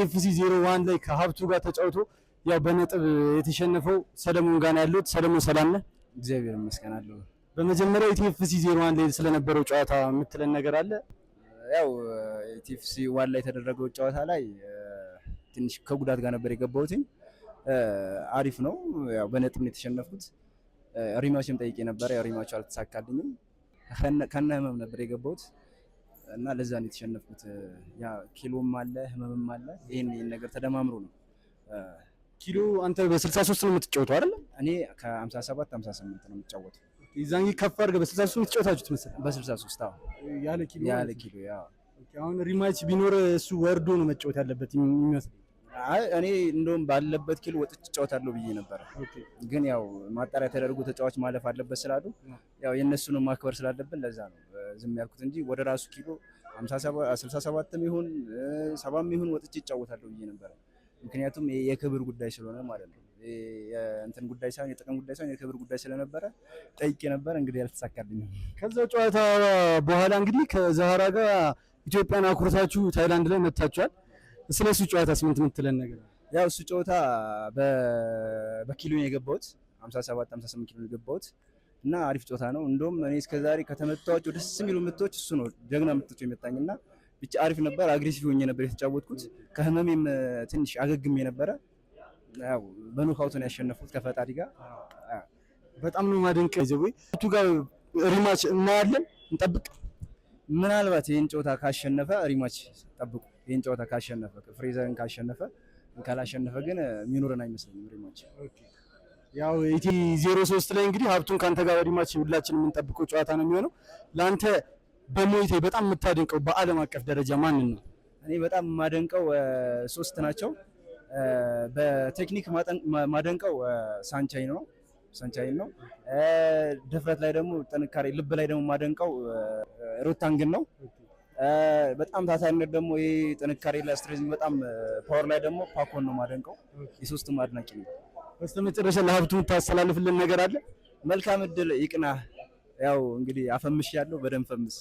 ኤፍሲ 01 ላይ ከሀብቱ ጋር ተጫውቶ ያው በነጥብ የተሸነፈው ሰለሞን ጋር ነው ያሉት። ሰለሞን ሰላም ነህ? እግዚአብሔር ይመስገን አለሁ። በመጀመሪያ ኢቲኤፍሲ 01 ላይ ስለነበረው ጨዋታ የምትለን ነገር አለ? ያው ኢቲኤፍሲ 1 ላይ የተደረገው ጨዋታ ላይ ትንሽ ከጉዳት ጋር ነበር የገባሁት። አሪፍ ነው። ያው በነጥብ ነው የተሸነፍኩት። ሪማችም ጠይቄ ነበር። ያው ሪማቹ አልተሳካልኝም። ከነ ህመም ነበር የገባሁት እና ለዛ ነው የተሸነፍኩት። ያ ኪሎም አለ ህመምም አለ። ይሄን ነገር ተደማምሮ ነው። ኪሎ አንተ በ63 ነው የምትጫወተው አይደል? እኔ ከ57 58 ነው የምጫወተው። ይዛን ከፍ አድርገህ በ63 የምትጫወታችሁት መሰለኝ። በ63 አዎ፣ ያለ ኪሎ ያው። አሁን ሪማች ቢኖር እሱ ወርዶ ነው መጫወት ያለበት የሚመስለኝ። አይ እኔ እንደውም ባለበት ኪሎ ወጥቼ እጫወታለሁ ብዬ ነበር። ግን ያው ማጣሪያ ተደርጎ ተጫዋች ማለፍ አለበት ስላሉ ያው የነሱንም ማክበር ስላለብን ለዛ ነው ዝም ያልኩት እንጂ ወደ ራሱ ኪሎ 57 67ም ይሁን 70ም ይሁን ወጥቼ እጫወታለሁ ብዬ ነበር። ምክንያቱም የክብር ጉዳይ ስለሆነ ማለት ነው። የእንትን ጉዳይ ሳይሆን የጥቅም ጉዳይ ሳይሆን የክብር ጉዳይ ስለነበረ ጠይቄ ነበር። እንግዲህ አልተሳካልኝም። ከዛው ጨዋታ በኋላ እንግዲህ ከዛሃራ ጋር ኢትዮጵያን አኩርታችሁ ታይላንድ ላይ መታችኋል። ስለሱ ጨዋታ ስንት የምትለን ነገር? ያው እሱ ጨዋታ በኪሎ ነው የገባሁት 57 58 ኪሎ ነው የገባሁት እና አሪፍ ጨዋታ ነው። እንደውም እኔ እስከዛሬ ከተመታኋቸው ደስ የሚሉ ምቶች እሱ ነው ጀግና ምቶች የመታኝና ብቻ አሪፍ ነበር። አግሬሲቭ ሆኜ ነበር የተጫወትኩት። ከህመሜም ትንሽ አገግሜ ነበረ። ያው በኖካውት ነው ያሸነፍኩት ከፈጣሪ ጋር። በጣም ነው ማደንቀ ዘቦይ እቱ ጋር ሪማች እናያለን። እንጠብቅ። ምናልባት ይሄን ጨዋታ ካሸነፈ ሪማች ጠብቁ። ይሄን ጨዋታ ካሸነፈ ፍሬዘርን ካሸነፈ፣ ካላሸነፈ ግን የሚኖረን አይመስለኝም ሪማች። ያው ኢቲ 03 ላይ እንግዲህ ሀብቱን ካንተ ጋር ሪማች ሁላችንም የምንጠብቀው ጨዋታ ነው የሚሆነው። ላንተ በሞይቴ በጣም የምታደንቀው በዓለም አቀፍ ደረጃ ማንን ነው? እኔ በጣም የማደንቀው 3 ናቸው። በቴክኒክ ማደንቀው ሳንቻይን ነው። ድፍረት ላይ ደግሞ ጥንካሬ፣ ልብ ላይ ደግሞ ማደንቀው ሩታንግን ነው። በጣም ታታሪነት ደግሞ ይሄ ጥንካሬ ላይ ስትሬዚንግ በጣም ፓወር ላይ ደግሞ ፓኮን ነው ማደንቀው። የሶስቱም አድናቂ ነው። በስተመጨረሻ ለሀብቱ የምታስተላልፍልን ነገር አለ? መልካም እድል ይቅና። ያው እንግዲህ አፈምሽ ያለው በደንብ ፈምስ